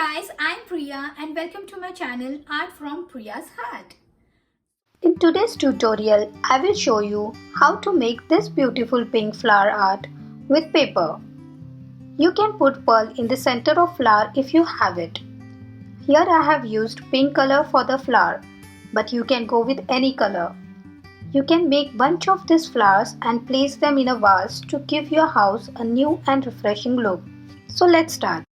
guys, I'm Priya and welcome to my channel Art from Priya's Heart. In today's tutorial, I will show you how to make this beautiful pink flower art with paper. You can put pearl in the center of flower if you have it. Here I have used pink color for the flower, but you can go with any color. You can make bunch of these flowers and place them in a vase to give your house a new and refreshing look. So let's start.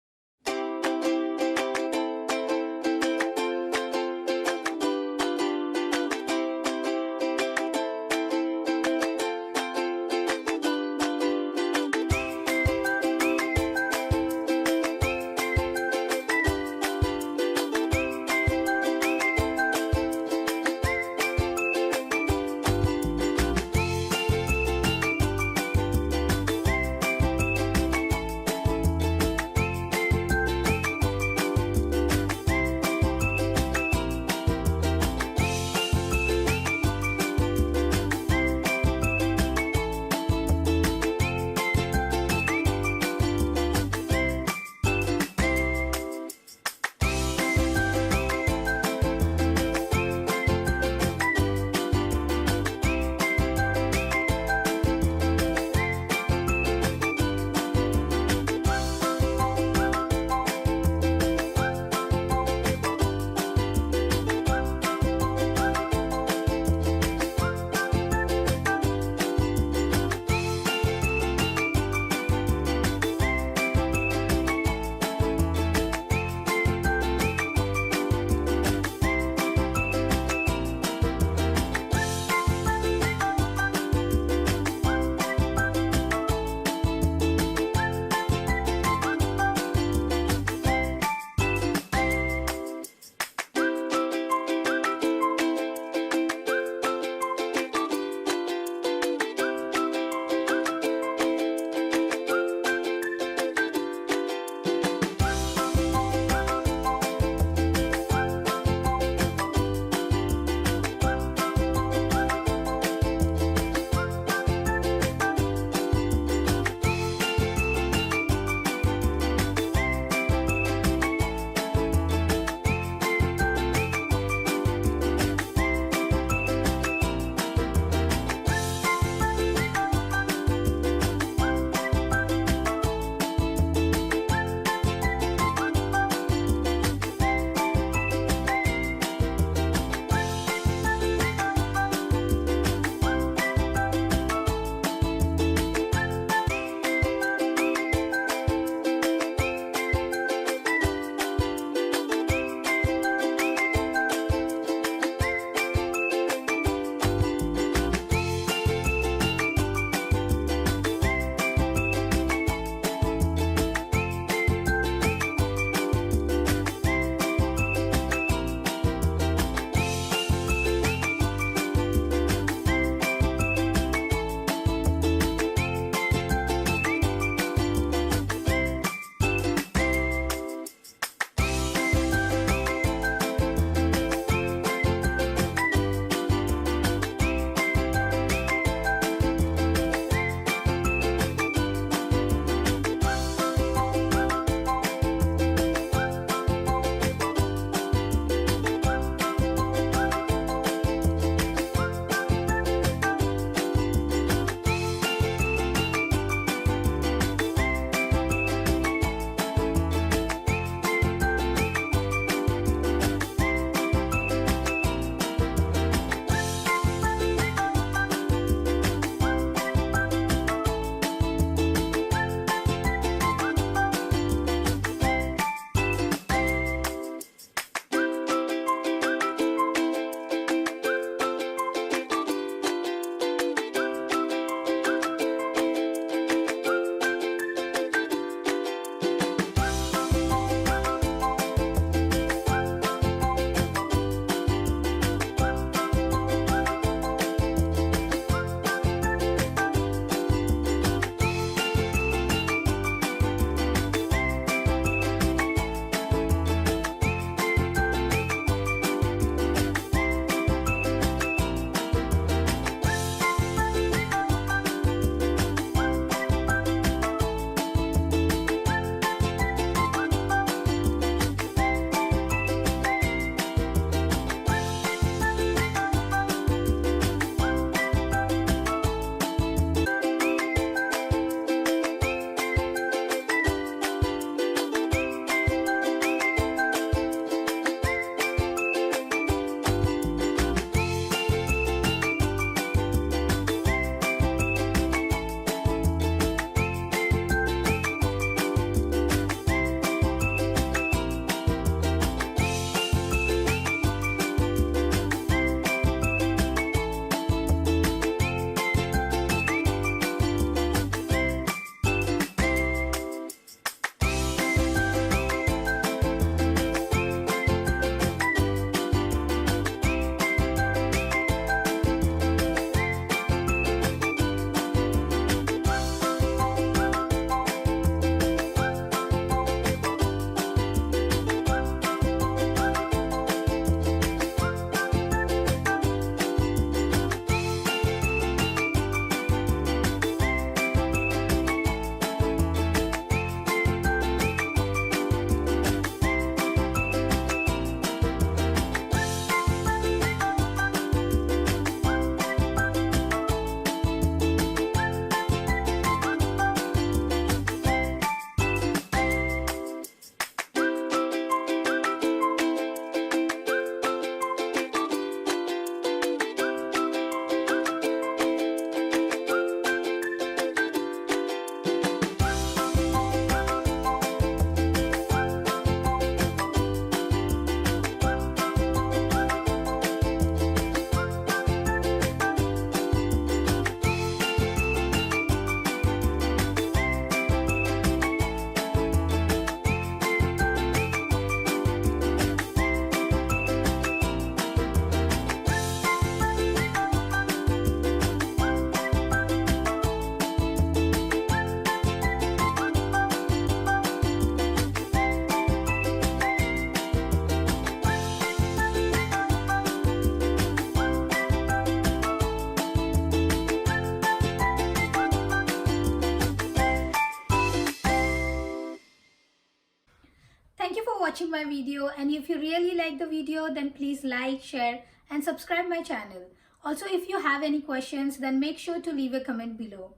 watching my video, and if you really like the video, then please like, share and subscribe my channel. Also, if you have any questions, then make sure to leave a comment below.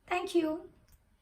Thank you.